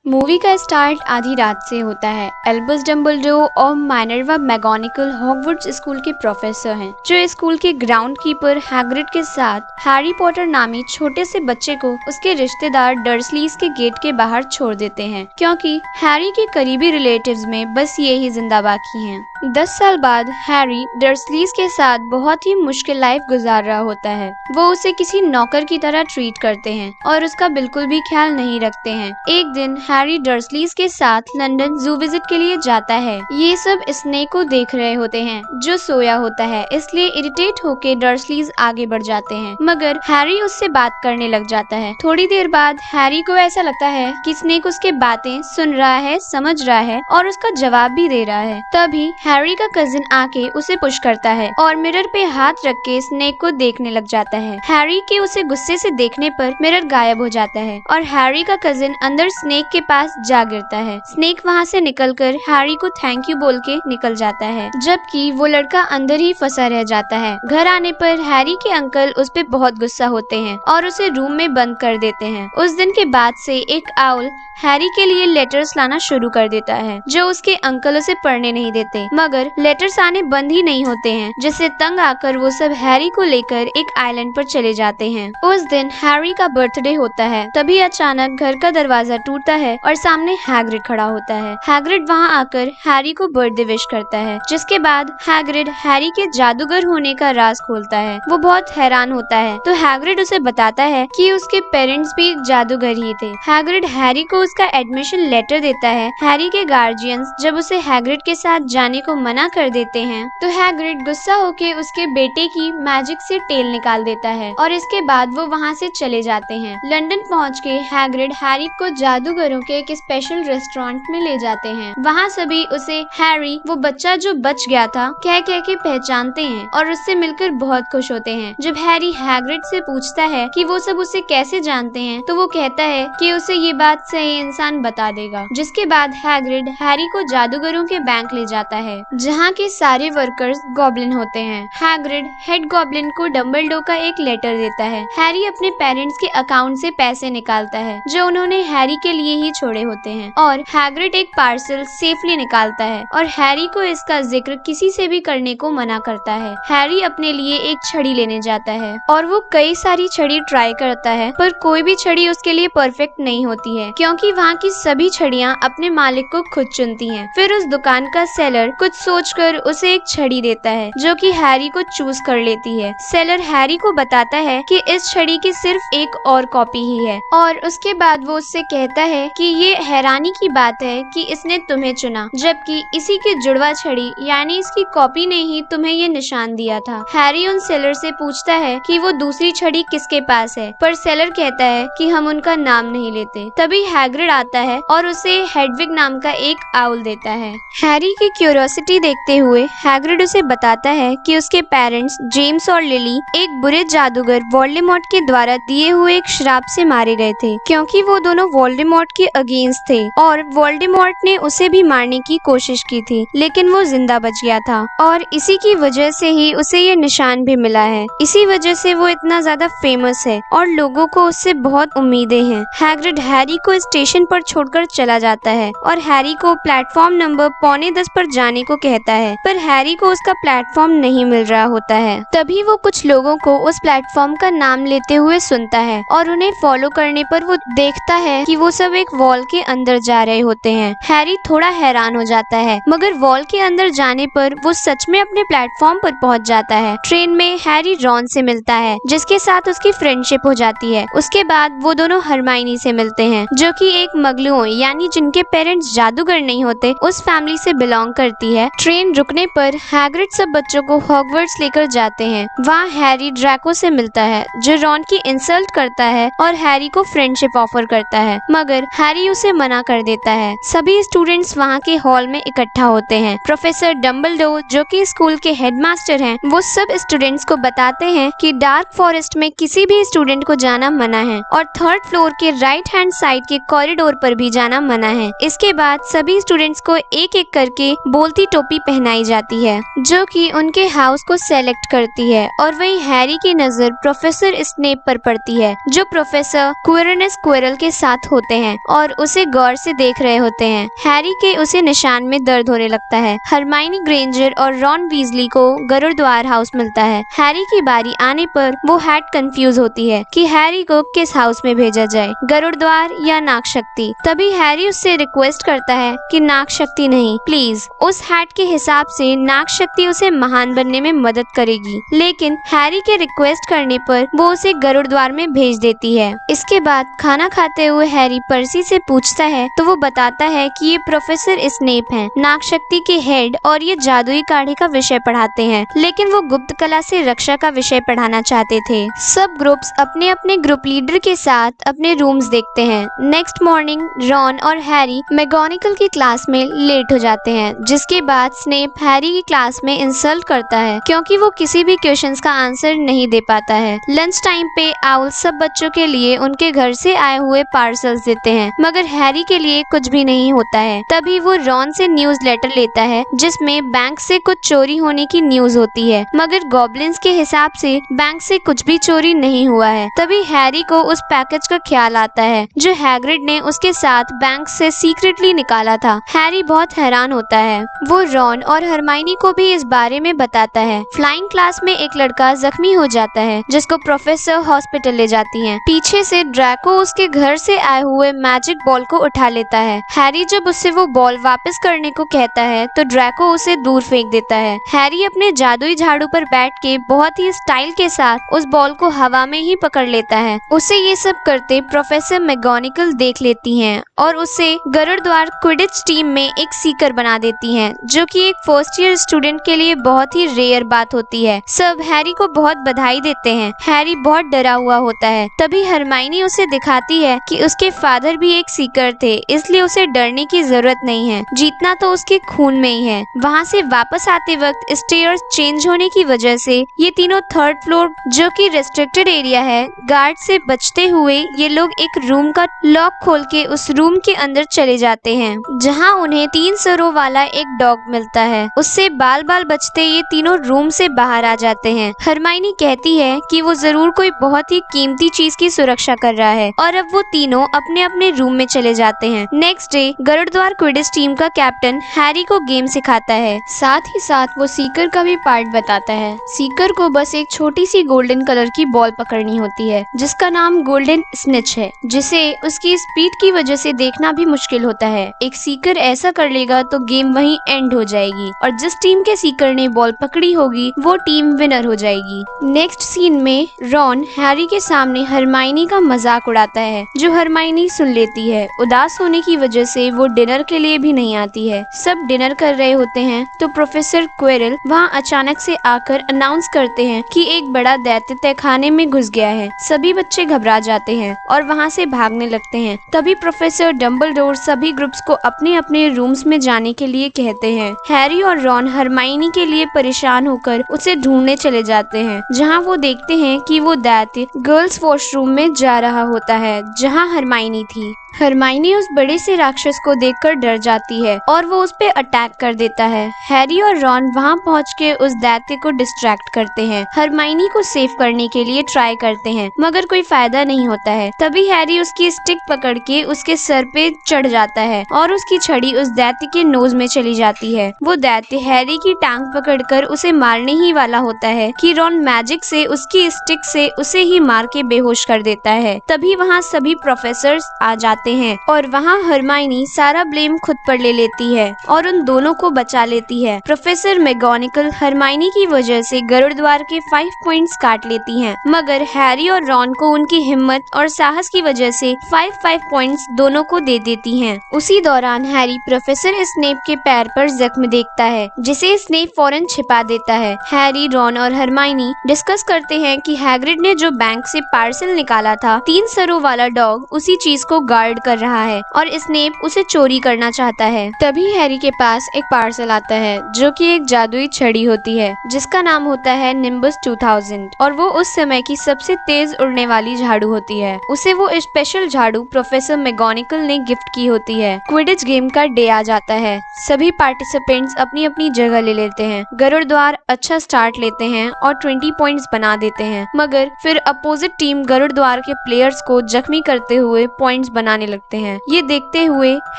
Movie का start आधी रात से होता है। एल्बस डम्बलडोर और माइनर्वा मैगोनिकल हॉगवर्ट्स स्कूल के प्रोफेसर हैं, जो स्कूल के ग्राउंड कीपर हैग्रिड के साथ हैरी पॉटर नामी छोटे से बच्चे को उसके रिश्तेदार डर्सलीज के गेट के बाहर छोड़ देते हैं, क्योंकि हैरी के करीबी रिलेटिव्स में बस ये ही जिंदा बाकी हैं। 10 साल बाद हैरी डर्सलीज के साथ बहुत ही मुश्किल लाइफ गुजार रहा होता है। वो उसे किसी नौकर की तरह ट्रीट करते हैं और उसका बिल्कुल भी ख्याल नहीं रखते हैं। एक दिन हैरी डर्सलीज के साथ लंदन जू विजिट के लिए जाता है। ये सब स्नेक को देख रहे होते हैं, जो सोया होता है, इसलिए इरिटेट होके डर्सलीज आगे बढ़ जाते हैं, मगर हैरी उससे बात करने लग जाता है। थोड़ी देर बाद हैरी को ऐसा लगता है कि स्नेक उसके बातें सुन रहा है, समझ रहा है और उसका जवाब भी दे रहा है। तभी हैरी का कजिन आके उसे पुश करता है और मिरर पे हाथ रख के स्नेक को देखने लग जाता है। हैरी के उसे गुस्से से देखने पर मिरर गायब हो जाता है और हैरी का कजिन अंदर स्नेक के पास जा गिरता है। स्नेक वहाँ से निकलकर हैरी को थैंक यू बोल के निकल जाता है, जबकि वो लड़का अंदर ही फंसा रह जाता है। घर आने पर हैरी के अंकल उस पे बहुत गुस्सा होते हैं और उसे रूम में बंद कर देते हैं। उस दिन के बाद से एक आउल हैरी के लिए लेटर्स लाना शुरू कर देता है, जो उसके अंकल उसे पढ़ने नहीं देते, मगर लेटर्स आने बंद ही नहीं होते हैं, जिससे तंग आकर वो सब हैरी को लेकर एक आइलैंड पर चले जाते हैं। उस दिन हैरी का बर्थडे होता है। तभी अचानक घर का दरवाजा टूटता है और सामने हैग्रिड खड़ा होता है। हैग्रिड वहाँ आकर हैरी को बर्थडे विश करता है, जिसके बाद हैग्रिड हैरी के जादूगर होने का राज खोलता है। वो बहुत हैरान होता है, तो हैग्रिड उसे बताता है कि उसके पेरेंट्स भी जादूगर ही थे। हैग्रिड हैरी को उसका एडमिशन लेटर देता है। हैरी के गार्जियंस जब उसे हैग्रिड के साथ जाने को मना कर देते हैं, तो हैग्रिड गुस्सा होके उसके बेटे की मैजिक से टेल निकाल देता है और इसके बाद वो वहाँ से चले जाते हैं। लंदन पहुँच के हैग्रिड हैरी को जादूगरों के एक स्पेशल रेस्टोरेंट में ले जाते हैं। वहाँ सभी उसे हैरी, वो बच्चा जो बच गया था, कह कह के पहचानते हैं और उससे मिलकर बहुत खुश होते हैं। जब हैरी हैग्रिड से पूछता है कि वो सब उसे कैसे जानते हैं, तो वो कहता है कि उसे ये बात सही इंसान बता देगा। जिसके बाद हैग्रिड हैरी को जादूगरों के बैंक ले जाता है, जहाँ के सारे वर्कर्स गॉब्लिन होते हैं। हैग्रिड हेड गॉब्लिन को डम्बलडोर का एक लेटर देता है। हैरी अपने पेरेंट्स के अकाउंट से पैसे निकालता है, जो उन्होंने हैरी के लिए ही छोड़े होते हैं, और हैग्रिड एक पार्सल सेफली निकालता है और हैरी को इसका जिक्र किसी से भी करने को मना करता है। हैरी अपने लिए एक छड़ी लेने जाता है और वो कई सारी छड़ी ट्राई करता है, पर कोई भी छड़ी उसके लिए परफेक्ट नहीं होती है, क्योंकि वहाँ की सभी छड़ियाँ अपने मालिक को खुद चुनती हैं। फिर उस दुकान का सेलर कुछ सोचकर उसे एक छड़ी देता है, जो कि हैरी को चूज कर लेती है। सेलर हैरी को बताता है कि इस छड़ी की सिर्फ एक और कॉपी ही है, और उसके बाद वो उससे कहता है कि ये हैरानी की बात है कि इसने तुम्हें चुना, जबकि इसी की जुड़वा छड़ी यानी इसकी कॉपी ने ही तुम्हें ये निशान दिया था। हैरी उन सेलर से पूछता है कि वो दूसरी छड़ी किसके पास है, पर सेलर कहता है कि हम उनका नाम नहीं लेते। तभी हैग्रिड आता है और उसे हेडविग नाम का एक आउल देता है। हैरी की क्यूरियोसिटी देखते हुए हैग्रिड उसे बताता है कि उसके पेरेंट्स जेम्स और लिली एक बुरे जादूगर वोल्डेमॉर्ट के द्वारा दिए हुए एक श्राप से मारे गए थे, क्योंकि वो दोनों वोल्डेमॉर्ट के अगेंस्ट थे और वोल्डेमॉर्ट ने उसे भी मारने की कोशिश की थी, लेकिन वो जिंदा बच गया था और इसी की वजह से ही उसे ये निशान भी मिला है। इसी वजह से वो इतना ज्यादा फेमस है और लोगों को उससे बहुत उम्मीदें हैं। हैग्रिड हैरी को स्टेशन पर छोड़कर चला जाता है और हैरी को प्लेटफॉर्म नंबर 9:45 पर जाने को कहता है, पर हैरी को उसका प्लेटफॉर्म नहीं मिल रहा होता है। तभी वो कुछ लोगों को उस प्लेटफॉर्म का नाम लेते हुए सुनता है और उन्हें फॉलो करने पर वो देखता है कि वो सब एक वॉल के अंदर जा रहे होते हैं। हैरी थोड़ा हैरान हो जाता है, मगर वॉल के अंदर जाने पर वो सच में अपने प्लेटफॉर्म पर पहुंच जाता है। ट्रेन में हैरी रॉन से मिलता है, जिसके साथ उसकी फ्रेंडशिप हो जाती है। उसके बाद वो दोनों हरमाइनी से मिलते हैं, जो कि एक मगलुओं यानी जिनके पेरेंट्स जादूगर नहीं होते, उस फैमिली से बिलोंग करती है। ट्रेन रुकने पर हैग्रिड सब बच्चों को हॉगवर्ट्स लेकर जाते हैं। वहाँ हैरी ड्रैको से मिलता है, जो रॉन की इंसल्ट करता है और हैरी को फ्रेंडशिप ऑफर करता है, मगर हैरी उसे मना कर देता है। सभी स्टूडेंट्स वहाँ के हॉल में इकट्ठा होते हैं। प्रोफेसर डम्बलडोर, जो कि स्कूल के हेडमास्टर हैं, वो सब स्टूडेंट्स को बताते हैं कि डार्क फॉरेस्ट में किसी भी स्टूडेंट को जाना मना है और 3rd फ्लोर के राइट हैंड साइड के कॉरिडोर पर भी जाना मना है। इसके बाद सभी स्टूडेंट्स को एक एक करके बोलती टोपी पहनाई जाती है, जो कि उनके हाउस को सेलेक्ट करती है, और वहीं हैरी की नजर प्रोफेसर स्नेप पर पड़ती है, जो प्रोफेसर क्विरिनस क्विरल के साथ होते हैं और उसे गौर से देख रहे होते हैं। हैरी के उसे निशान में दर्द होने लगता है। हरमाइनी ग्रेंजर और रॉन वीजली को गरुड़द्वार हाउस मिलता है। हैरी की बारी आने पर वो हैट कंफ्यूज होती है कि हैरी को किस हाउस में भेजा जाए, गरुड़द्वार या नागशक्ति। तभी हैरी उससे रिक्वेस्ट करता है कि नागशक्ति नहीं, प्लीज। उस हैट के हिसाब से नागशक्ति उसे महान बनने में मदद करेगी, लेकिन हैरी के रिक्वेस्ट करने पर वो उसे गरुड़द्वार में भेज देती है। इसके बाद खाना खाते हुए हैरी पर्सी से पूछता है तो वो बताता है कि ये प्रोफेसर स्नेप हैं, नागशक्ति के हेड, और ये जादुई काढ़े का विषय पढ़ाते हैं, लेकिन वो गुप्त कला से रक्षा का विषय पढ़ाना चाहते थे। सब ग्रुप्स अपने अपने ग्रुप लीडर के साथ अपने रूम्स देखते हैं। नेक्स्ट मॉर्निंग रॉन और हैरी मैगोनिकल की क्लास में लेट हो जाते हैं, जिसके बाद स्नेप हैरी की क्लास में इंसल्ट करता है क्योंकि वो किसी भी क्वेश्चंस का आंसर नहीं दे पाता है। लंच टाइम पे आउल सब बच्चों के लिए उनके घर से आए हुए पार्सल्स देते हैं, मगर हैरी के लिए कुछ भी नहीं होता है। तभी वो रॉन से न्यूज लेटर लेता है जिसमें बैंक से कुछ चोरी होने की न्यूज होती है, मगर गॉब्लिन्स के हिसाब से बैंक से कुछ भी चोरी नहीं हुआ है। तभी हैरी को उस पैकेज का ख्याल आता है जो हैग्रिड ने उसके साथ बैंक से सीक्रेटली निकाला था। हैरी बहुत हैरान होता है। वो रॉन और हरमाइनी को भी इस बारे में बताता है। फ्लाइंग क्लास में एक लड़का जख्मी हो जाता है जिसको प्रोफेसर हॉस्पिटल ले जाती हैं। पीछे से ड्रैको उसके घर से आए हुए मैजिक बॉल को उठा लेता है। हैरी जब उससे वो बॉल वापस करने को कहता है तो ड्रैको उसे दूर फेंक देता है। हैरी अपने जादुई झाड़ू पर बैठ के बहुत ही स्टाइल के साथ उस बॉल को हवा में ही पकड़ लेता है। उसे ये सब करते प्रोफेसर मैगोनिकल देख लेती हैं और उसे गरुड़द्वार क्विडिच टीम में एक सीकर बना देती हैं, जो कि एक फर्स्ट ईयर स्टूडेंट के लिए बहुत ही रेयर बात होती है। सब हैरी को बहुत बधाई देते हैं। हैरी बहुत डरा हुआ होता है। तभी हरमाइनी उसे दिखाती है कि उसके फादर भी एक सीकर थे, इसलिए उसे डरने की जरूरत नहीं है, जीतना तो उसके खून में ही है। वहाँ से वापस आते वक्त स्टेयर्स चेंज होने की वजह से ये तीनों थर्ड फ्लोर, जो कि रेस्ट्रिक्टेड एरिया है, गार्ड से बचते हुए ये लोग एक रूम का लॉक खोल के उस रूम के अंदर चले जाते हैं, जहाँ उन्हें 3 सरों वाला एक डॉग मिलता है। उससे बाल बाल बचते ये तीनों रूम से बाहर आ जाते हैं। हरमाइनी कहती है कि वो जरूर कोई बहुत ही कीमती चीज की सुरक्षा कर रहा है, और अब वो तीनों अपने अपने रूम में चले जाते हैं। नेक्स्ट डे गरुड़द्वार क्विडिच टीम का कैप्टन हैरी को गेम सिखाता है, साथ ही साथ वो सीकर का भी पार्ट बताता है। सीकर को बस एक छोटी सी गोल्डन कलर की बॉल पकड़नी होती है जिसका नाम गोल्डन स्निच है, जिसे उसकी स्पीड की वजह से देखना भी मुश्किल होता है। एक सीकर ऐसा कर लेगा तो गेम वहीं एंड हो जाएगी, और जिस टीम के सीकर ने बॉल पकड़ी होगी वो टीम विनर हो जाएगी। नेक्स्ट सीन में रॉन हैरी के सामने हरमाइनी का मजाक उड़ाता है, जो हरमाइनी सुन लेती है। उदास होने की वजह से वो डिनर के लिए भी नहीं आती है। सब डिनर कर रहे होते हैं तो प्रोफेसर क्वेरल वहाँ अचानक से आकर अनाउंस करते हैं कि एक बड़ा दैत्य तहखाने में घुस गया है। सभी बच्चे घबरा जाते हैं और वहाँ से भागने लगते हैं। तभी प्रोफेसर डम्बलडोर सभी ग्रुप्स को अपने अपने रूम्स में जाने के लिए कहते हैं। हैरी और रॉन हरमाइनी के लिए परेशान होकर उसे ढूंढने चले जाते हैं, जहाँ वो देखते हैं कि वो दैत्य गर्ल्स वॉशरूम में जा रहा होता है जहाँ हरमाइनी थी। हरमाइनी उस बड़े से राक्षस को देखकर डर जाती है और वो उस पे अटैक कर देता है। हैरी और रॉन वहाँ पहुँच के उस दैत्य को डिस्ट्रैक्ट करते हैं। हरमाइनी को सेव करने के लिए ट्राई करते हैं, मगर कोई फायदा नहीं होता है। तभी हैरी उसकी स्टिक पकड़ के उसके सर पे चढ़ जाता है और उसकी छड़ी उस दैत्य के नोज में चली जाती है। वो दैत्य हैरी की टांग पकड़कर उसे मारने ही वाला होता है कि रॉन मैजिक से उसकी स्टिक से उसे ही मार के बेहोश कर देता है। तभी वहाँ सभी प्रोफेसर्स आ जाते हैं और वहाँ हरमाइनी सारा ब्लेम खुद पर ले लेती है और उन दोनों को बचा लेती है। प्रोफेसर मैगोनिकल हरमाइनी की वजह से गरुड़द्वार के 5 पॉइंट्स काट लेती हैं, मगर हैरी और रॉन को उनकी हिम्मत और साहस की वजह से 5 पॉइंट्स दोनों को दे देती हैं। उसी दौरान हैरी प्रोफेसर स्नेप के पैर पर जख्म देखता है, जिसे स्नेप फौरन छिपा देता है। हैरी, रॉन और हरमाइनी डिस्कस करते हैं कि हैग्रिड ने जो बैंक से पार्सल निकाला था, 3 सरों वाला डॉग उसी चीज को गार्ड कर रहा है और स्नेप उसे चोरी करना चाहता है। तभी हैरी के पास एक पार्सल आता है जो कि एक जादुई छड़ी होती है जिसका नाम होता है निम्बस 2000, और वो उस समय की सबसे तेज उड़ने वाली झाड़ू होती है। उसे वो स्पेशल झाड़ू प्रोफेसर मैगोनिकल ने गिफ्ट की होती है। क्विडिच गेम का डे आ जाता है। सभी पार्टिसिपेंट्स अपनी अपनी जगह ले लेते हैं। गरुड़द्वार अच्छा स्टार्ट लेते हैं और 20 पॉइंट्स बना देते हैं, मगर फिर अपोजिट टीम गरुड़द्वार के प्लेयर्स को जख्मी करते हुए पॉइंट्स बनाने जाने लगते हैं। ये देखते हुए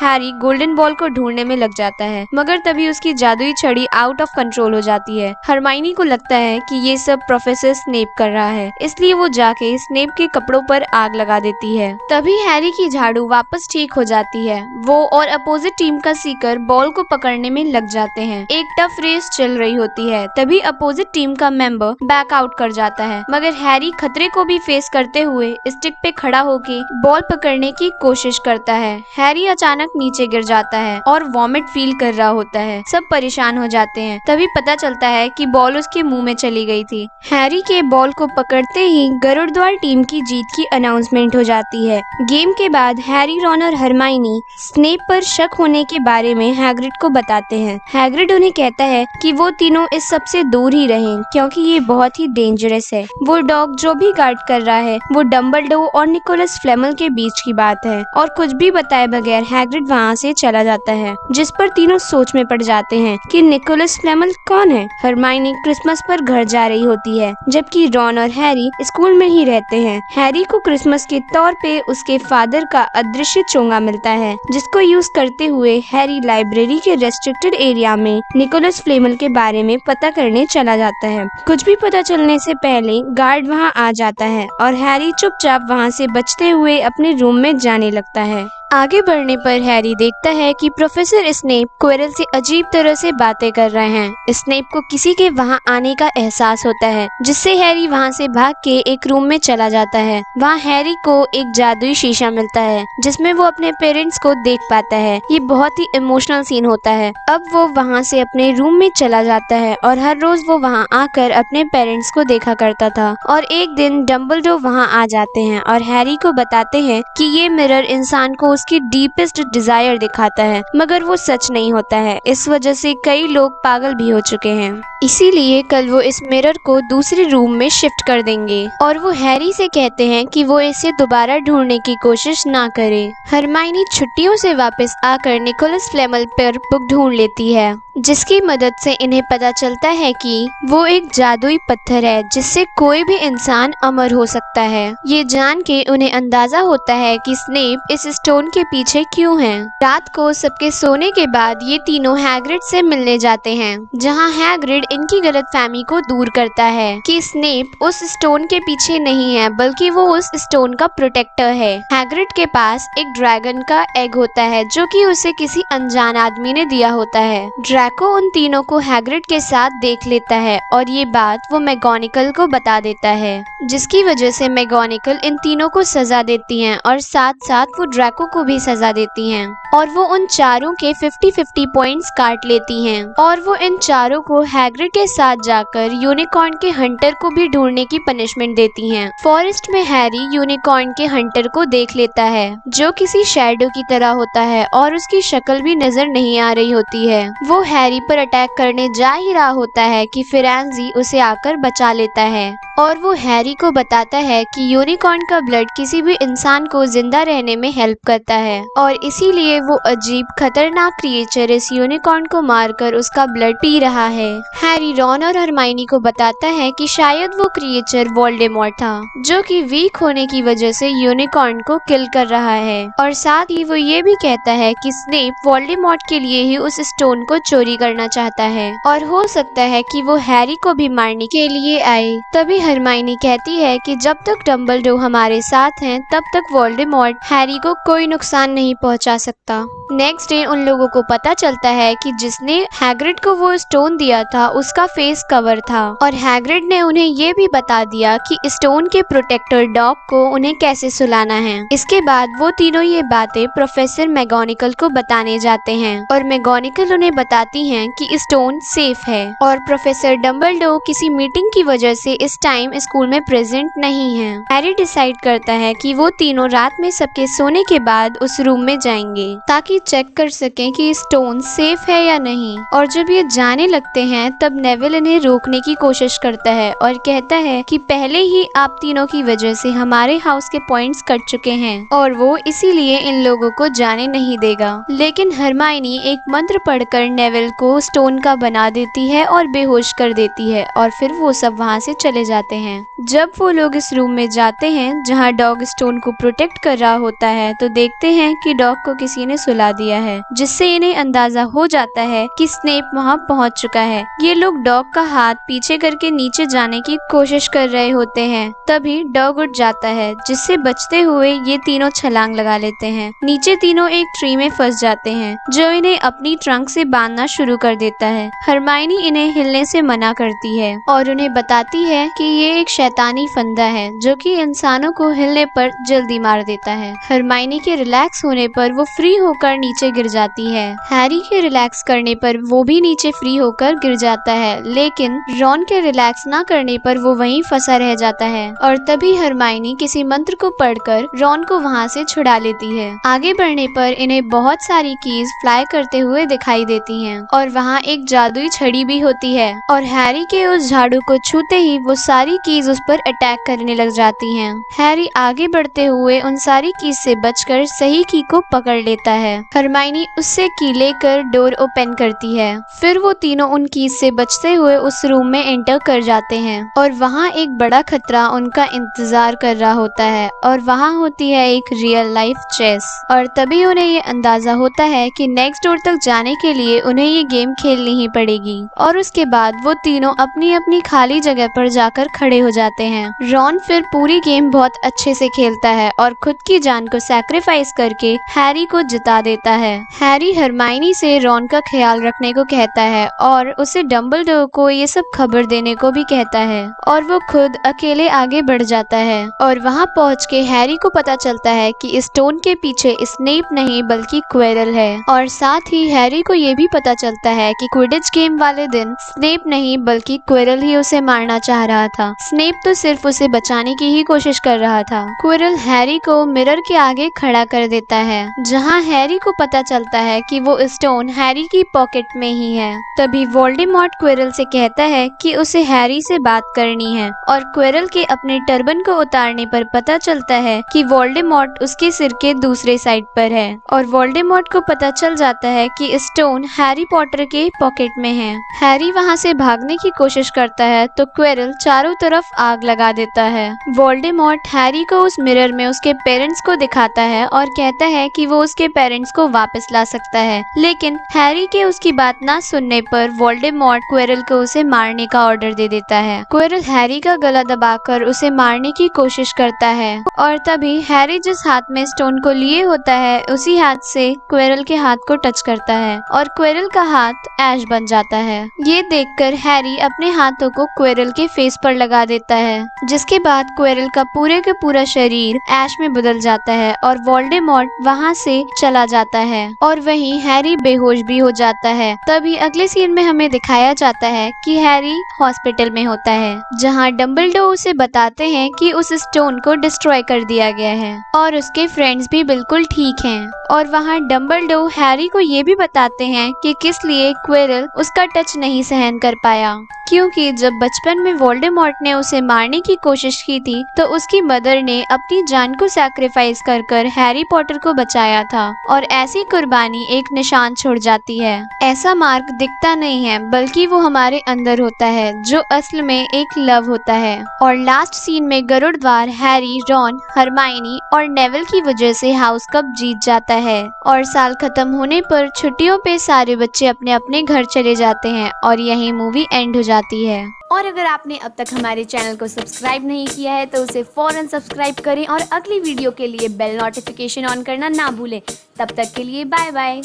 हैरी गोल्डन बॉल को ढूंढने में लग जाता है, मगर तभी उसकी जादुई छड़ी आउट ऑफ कंट्रोल हो जाती है। हरमाइनी को लगता है कि ये सब प्रोफेसर स्नेप कर रहा है, इसलिए वो जाके स्नेप के कपड़ों पर आग लगा देती है। तभी हैरी की झाड़ू वापस ठीक हो जाती है। वो और अपोजिट टीम का सीकर बॉल को पकड़ने में लग जाते हैं। एक टफ रेस चल रही होती है, तभी अपोजिट टीम का मेंबर बैक आउट कर जाता है, मगर हैरी खतरे को भी फेस करते हुए स्टिक पे खड़ा होके बॉल पकड़ने की कोशिश करता है। हैरी अचानक नीचे गिर जाता है और वॉमिट फील कर रहा होता है। सब परेशान हो जाते हैं। तभी पता चलता है कि बॉल उसके मुंह में चली गई थी। हैरी के बॉल को पकड़ते ही गरुड़द्वार टीम की जीत की अनाउंसमेंट हो जाती है। गेम के बाद हैरी, रॉन और हरमाइनी स्नेप पर शक होने के बारे में हैग्रिड को बताते हैं। हैग्रिड उन्हें कहता है कि वो तीनों इस सब से दूर ही रहें, क्योंकि ये बहुत ही डेंजरस है। वो डॉग जो भी गार्ड कर रहा है वो डम्बलडोर और निकोलस फ्लेमल के बीच की बात है। और कुछ भी बताए बगैर हैग्रिड वहाँ से चला जाता है, जिस पर तीनों सोच में पड़ जाते हैं कि निकोलस फ्लेमल कौन है। हरमाइनी क्रिसमस पर घर जा रही होती है, जबकि रॉन और हैरी स्कूल में ही रहते हैं। हैरी को क्रिसमस के तौर पे उसके फादर का अदृश्य चोंगा मिलता है, जिसको यूज करते हुए हैरी लाइब्रेरी के रेस्ट्रिक्टेड एरिया में निकोलस फ्लेमल के बारे में पता करने चला जाता है। कुछ भी पता चलने से पहले गार्ड वहां आ जाता है और हैरी चुपचाप वहां से बचते हुए अपने रूम में जाने लगता है। आगे बढ़ने पर हैरी देखता है कि प्रोफेसर स्नेप क्विरल से अजीब तरह से बातें कर रहे हैं। स्नेप को किसी के वहां आने का एहसास होता है, जिससे हैरी वहां से भाग के एक रूम में चला जाता है। वहां हैरी को एक जादुई शीशा मिलता है, जिसमें वो अपने पेरेंट्स को देख पाता है। ये बहुत ही इमोशनल सीन होता है। अब वो वहां से अपने रूम में चला जाता है और हर रोज वो वहां आकर अपने पेरेंट्स को देखा करता था। और एक दिन डम्बलडोर वहां आ जाते हैं और हैरी को बताते हैं कि ये मिरर इंसान को उसकी डीपेस्ट डिजायर दिखाता है, मगर वो सच नहीं होता है। इस वजह से कई लोग पागल भी हो चुके हैं। इसीलिए कल वो इस मिरर को दूसरे रूम में शिफ्ट कर देंगे और वो हैरी से कहते हैं कि वो इसे दोबारा ढूंढने की कोशिश ना करे। हरमाइनी छुट्टियों से वापस आकर निकोलस फ्लेमल पर बुक ढूंढ लेती है, जिसकी मदद से इन्हें पता चलता है कि वो एक जादुई पत्थर है जिससे कोई भी इंसान अमर हो सकता है। ये जान के उन्हें अंदाजा होता है कि स्नेप इस स्टोन के पीछे क्यों है। रात को सबके सोने के बाद ये तीनों हैग्रिड से मिलने जाते हैं, जहाँ हैग्रिड इनकी गलतफहमी को दूर करता है कि स्नेप उस स्टोन के पीछे नहीं है, बल्कि वो उस स्टोन का प्रोटेक्टर है। हैग्रिड के पास एक ड्रैगन का एग होता है, जो कि उसे किसी अनजान आदमी ने दिया होता है। ड्रैको उन तीनों को हैग्रिड के साथ देख लेता है और ये बात वो मैगोनिकल को बता देता है, जिसकी वजह से मैगोनिकल इन तीनों को सजा देती हैं और साथ साथ वो ड्रैको को भी सजा देती हैं। और वो उन चारों के 50-50 पॉइंट्स काट लेती हैं और वो इन चारों को हैग्रिड के साथ जाकर यूनिकॉर्न के हंटर को भी ढूंढने की पनिशमेंट देती हैं। फॉरेस्ट में हैरी यूनिकॉर्न के हंटर को देख लेता है, जो किसी शैडो की तरह होता है और उसकी शक्ल भी नजर नहीं आ रही होती है। वो हैरी पर अटैक करने जा ही रहा होता है कि फिरेंजी उसे आकर बचा लेता है और वो हैरी को बताता है कि यूनिकॉर्न का ब्लड किसी भी इंसान को जिंदा रहने में हेल्प करता है और इसीलिए वो अजीब खतरनाक क्रिएचर इस यूनिकॉर्न को मारकर उसका ब्लड पी रहा है। हैरी रॉन और हरमाइनी को बताता है कि शायद वो क्रिएचर वोल्डेमॉर्ट था, जो कि वीक होने की वजह से यूनिकॉर्न को किल कर रहा है। और साथ ही वो ये भी कहता है कि स्नेप वोल्डेमॉर्ट के लिए ही उस स्टोन को चोरी करना चाहता है और हो सकता है कि वो हैरी को भी मारने के लिए आए। तभी हरमाइनी कहती है कि जब तक डम्बलडोर हमारे साथ हैं, तब तक वोल्डेमॉर्ट हैरी को कोई नुकसान नहीं पहुंचा सकता। नेक्स्ट डे उन लोगों को पता चलता है कि जिसने हैग्रिड को वो स्टोन दिया था उसका फेस कवर था और हैग्रिड ने उन्हें ये भी बता दिया कि स्टोन के प्रोटेक्टर डॉग को उन्हें कैसे सुलाना है। इसके बाद वो तीनों ये बातें प्रोफेसर मैगोनिकल को बताने जाते हैं और मैगोनिकल उन्हें बताती हैं कि स्टोन सेफ है और प्रोफेसर डम्बलडोर किसी मीटिंग की वजह से इस टाइम स्कूल में प्रेजेंट नहीं है। हैरी डिसाइड करता है कि वो तीनों रात में सबके सोने के बाद उस रूम में जाएंगे ताकि चेक कर सकें कि स्टोन सेफ है या नहीं। और जब ये जाने लगते हैं तब नेविल इन्हें रोकने की कोशिश करता है और कहता है कि पहले ही आप तीनों की वजह से हमारे हाउस के पॉइंट्स कट चुके हैं और वो इसीलिए इन लोगों को जाने नहीं देगा। लेकिन हरमाइनी एक मंत्र पढ़कर नेविल को स्टोन का बना देती है और बेहोश कर देती है और फिर वो सब वहाँ से चले जाते जाते हैं। जब वो लोग इस रूम में जाते हैं जहाँ डॉग स्टोन को प्रोटेक्ट कर रहा होता है तो देखते हैं कि डॉग को किसी ने सुला दिया है, जिससे इन्हें अंदाजा हो जाता है कि स्नेप वहाँ पहुँच चुका है। ये लोग डॉग का हाथ पीछे करके नीचे जाने की कोशिश कर रहे होते हैं। तभी डॉग उठ जाता है, जिससे बचते हुए ये तीनों छलांग लगा लेते हैं। नीचे तीनों एक ट्री में फंस जाते हैं, जो इन्हें अपनी ट्रंक से बांधना शुरू कर देता है। हरमाइनी इन्हें हिलने से मना करती है और उन्हें बताती है कि ये एक शैतानी फंदा है जो कि इंसानों को हिलने पर जल्दी मार देता है। हरमाइनी के रिलैक्स होने पर वो फ्री होकर नीचे गिर जाती है। हैरी के रिलैक्स करने पर वो भी नीचे फ्री होकर गिर जाता है, लेकिन रॉन के रिलैक्स ना करने पर वो वहीं फंसा रह जाता है और तभी हरमाइनी किसी मंत्र को पढ़कर रॉन को वहाँ से छुड़ा लेती है। आगे बढ़ने पर इन्हें बहुत सारी कीज फ्लाई करते हुए दिखाई देती हैं और वहाँ एक जादुई छड़ी भी होती है और हैरी के उस झाड़ू को छूते ही वो सारी कीज उस पर अटैक करने लग जाती हैं। हैरी आगे बढ़ते हुए उन सारी कीज से बचकर सही की को पकड़ लेता है। हरमाइनी उससे की लेकर डोर ओपन करती है। फिर वो तीनों उन कीज से बचते हुए उस रूम में एंटर कर जाते हैं और वहाँ एक बड़ा खतरा उनका इंतजार कर रहा होता है और वहाँ होती है एक रियल लाइफ चेस। और तभी उन्हें ये अंदाजा होता है कि नेक्स्ट डोर तक जाने के लिए उन्हें ये गेम खेलनी ही पड़ेगी और उसके बाद वो तीनों अपनी अपनी खाली जगह पर जाकर खड़े हो जाते हैं। रॉन फिर पूरी गेम बहुत अच्छे से खेलता है और खुद की जान को सैक्रिफाइस करके हैरी को जिता देता है। हैरी हरमाइनी से रॉन का ख्याल रखने को कहता है और उसे डंबलडोर को ये सब खबर देने को भी कहता है और वो खुद अकेले आगे बढ़ जाता है और वहाँ पहुँच के हैरी को पता चलता है कि स्टोन के पीछे स्नेप नहीं बल्कि क्विरल है। और साथ ही हैरी को ये भी पता चलता है कि क्विडिच गेम वाले दिन स्नेप नहीं बल्कि क्विरल ही उसे मारना चाह रहा था। स्नेप तो सिर्फ उसे बचाने की ही कोशिश कर रहा था। क्विरल हैरी को मिरर के आगे खड़ा कर देता है, जहाँ हैरी को पता चलता है कि वो स्टोन हैरी की पॉकेट में ही है। तभी वोल्डेमॉर्ट क्विरल से कहता है कि उसे हैरी से बात करनी है और क्विरल के अपने टर्बन को उतारने पर पता चलता है कि वोल्डेमॉर्ट उसके सिर के दूसरे साइड पर है और वोल्डेमॉर्ट को पता चल जाता है कि स्टोन हैरी पॉटर के पॉकेट में है। हैरी वहाँ से भागने की कोशिश करता है तो क्विरल चारों तरफ आग लगा देता है। वोल्डेमॉर्ट हैरी को उस मिरर में उसके पेरेंट्स को दिखाता है और कहता है कि वो उसके पेरेंट्स को वापस ला सकता है, लेकिन हैरी के उसकी बात ना सुनने पर वोल्डेमॉर्ट क्विरल को उसे मारने का ऑर्डर दे देता है। क्विरल हैरी का गला दबाकर उसे मारने की कोशिश करता है और तभी हैरी जिस हाथ में स्टोन को लिए होता है उसी हाथ से क्विरल के हाथ को टच करता है और क्विरल का हाथ ऐश बन जाता है। ये देखकर हैरी अपने हाथों को क्विरल के फेस पर लगा देता है, जिसके बाद क्विरल का पूरा शरीर ऐश में बदल जाता है और वोल्डेमॉर्ट वहाँ से चला जाता है और वहीं हैरी बेहोश भी हो जाता है। तभी अगले सीन में हमें दिखाया जाता है कि हैरी हॉस्पिटल में होता है, जहाँ डंबलडोर उसे बताते हैं कि उस स्टोन को डिस्ट्रॉय कर दिया गया है और उसके फ्रेंड्स भी बिल्कुल ठीक हैं। और वहाँ डंबलडोर हैरी को ये भी बताते हैं कि किस लिए क्विरल उसका टच नहीं सहन कर पाया, क्योंकि जब बचपन में वोल्डेमॉर्ट ने उसे मारने की कोशिश की थी तो उसकी मदर ने अपनी जान को सैक्रिफाइस कर हैरी पॉटर को बचाया था और ऐसी कुर्बानी एक निशान छोड़ जाती है। ऐसा मार्क दिखता नहीं है बल्कि वो हमारे अंदर होता है, जो असल में एक लव होता है। और लास्ट सीन में गरुड़ द्वार हैरी, रॉन, हरमाइनी और नेविल की वजह से हाउस कप जीत जाता है और साल खत्म होने पर छुट्टियों पे सारे बच्चे अपने अपने घर चले जाते हैं और यही मूवी एंड हो जाती है। और अगर आपने अब तक हमारे चैनल को सब्सक्राइब नहीं किया है तो उसे फौरन सब्सक्राइब करें और अगली वीडियो के लिए बेल नोटिफिकेशन ऑन करना ना भूलें। तब तक के लिए बाय बाय।